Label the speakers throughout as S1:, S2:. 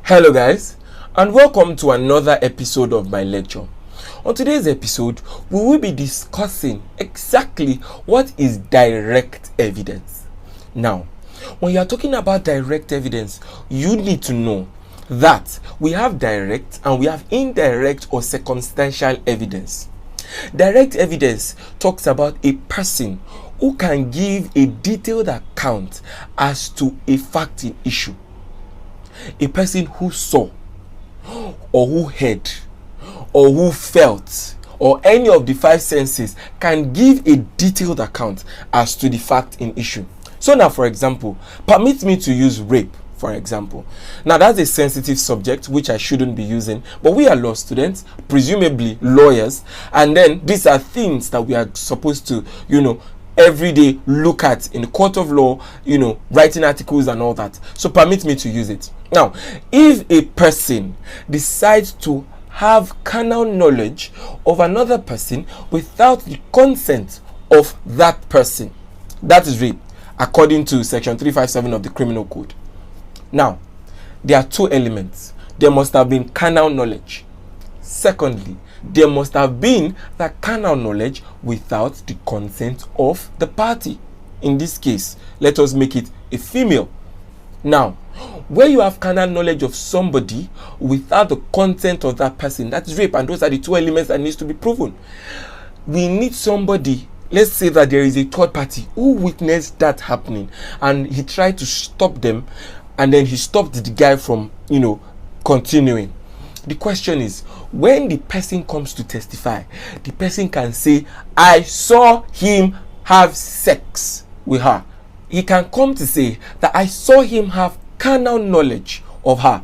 S1: Hello guys, and welcome to another episode of my lecture. On today's episode, we will be discussing exactly what is direct evidence. Now, when you are talking about direct evidence, you need to know that we have direct and we have indirect or circumstantial evidence. Direct evidence talks about a person who can give a detailed account as to a fact in issue. A person who saw or who heard or who felt or any of the five senses can give a detailed account as to the fact in issue. So now, for example, permit me to use rape, for example. Now, that's a sensitive subject which I shouldn't be using, but we are law students, presumably lawyers, and then these are things that we are supposed to, every day look at in the court of law, writing articles and all that. So permit me to use it. Now, if a person decides to have carnal knowledge of another person without the consent of that person, that is rape, according to section 357 of the criminal code. Now, there are two elements. There must have been carnal knowledge. Secondly, there must have been that carnal knowledge without the consent of the party. In this case, let us make it a female. Now, where you have carnal knowledge of somebody without the consent of that person, that's rape, and those are the two elements that needs to be proven. We need somebody, let's say that there is a third party who witnessed that happening and he tried to stop them, and then he stopped the guy from, continuing. The question is, when the person comes to testify, the person can say, I saw him have sex with her. He can come to say that I saw him have carnal knowledge of her.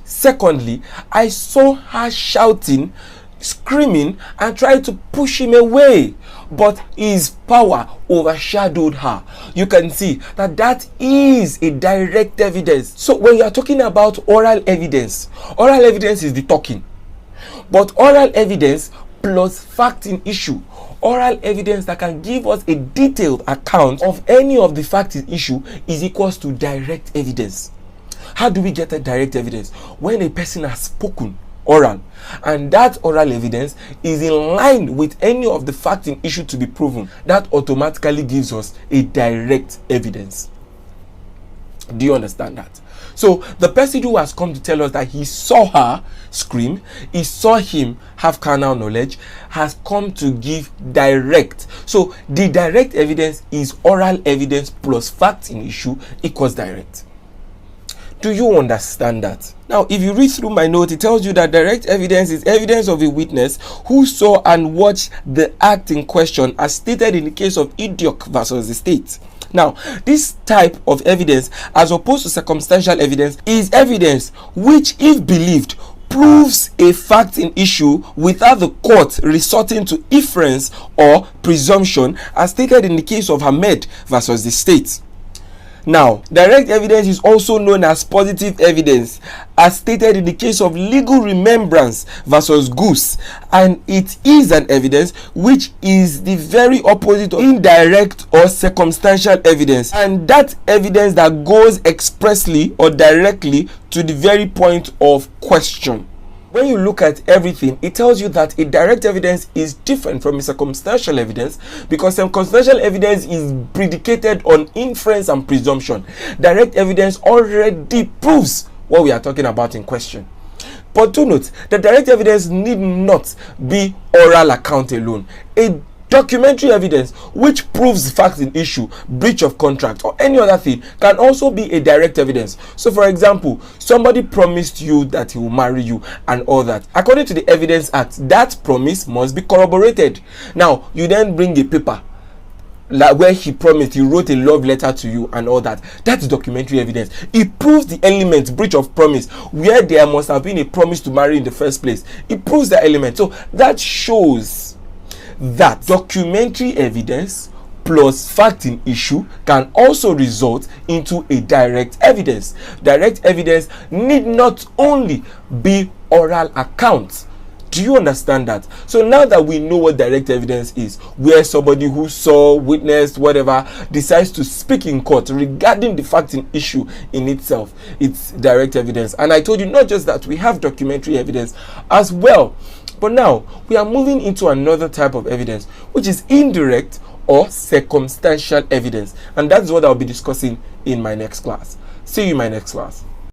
S1: Secondly, I saw her shouting, screaming, and trying to push him away, but his power overshadowed her. You can see that is a direct evidence. So when you are talking about oral evidence is the talking, but oral evidence plus fact in issue, oral evidence that can give us a detailed account of any of the facts in issue is equals to direct evidence. How do we get a direct evidence? When a person has spoken oral, and that oral evidence is in line with any of the facts in issue to be proven, that automatically gives us a direct evidence. Do you understand that? So the person who has come to tell us that he saw her scream, he saw him have carnal knowledge, has come to give direct. So the direct evidence is oral evidence plus facts in issue equals direct. Do you understand that? Now, if you read through my note, it tells you that direct evidence is evidence of a witness who saw and watched the act in question as stated in the case of IDIOK versus the state. Now, this type of evidence, as opposed to circumstantial evidence, is evidence which, if believed, proves a fact in issue without the court resorting to inference or presumption as stated in the case of AHMED versus the state. Now, direct evidence is also known as positive evidence, as stated in the case of legal remembrance versus GHOSE, and it is an evidence which is the very opposite of indirect or circumstantial evidence, and that evidence that goes expressly or directly to the very point of question. When you look at everything, it tells you that a direct evidence is different from a circumstantial evidence, because circumstantial evidence is predicated on inference and presumption. Direct evidence already proves what we are talking about in question. But do note that direct evidence need not be oral account alone. A documentary evidence which proves facts in issue, breach of contract, or any other thing can also be a direct evidence. So for example, somebody promised you that he will marry you and all that. According to the Evidence Act, that promise must be corroborated. Now, you then bring a paper like where he promised, he wrote a love letter to you and all that. That's documentary evidence. It proves the element breach of promise where there must have been a promise to marry in the first place. It proves the element. So that shows that documentary evidence plus fact in issue can also result into a direct evidence. Direct evidence need not only be oral accounts. Do you understand that? So now that we know what direct evidence is, where somebody who saw, witnessed, whatever, decides to speak in court regarding the fact in issue in itself, it's direct evidence. And I told you not just that, we have documentary evidence as well. But now we are moving into another type of evidence, which is indirect or circumstantial evidence. And that's what I'll be discussing in my next class. See you in my next class.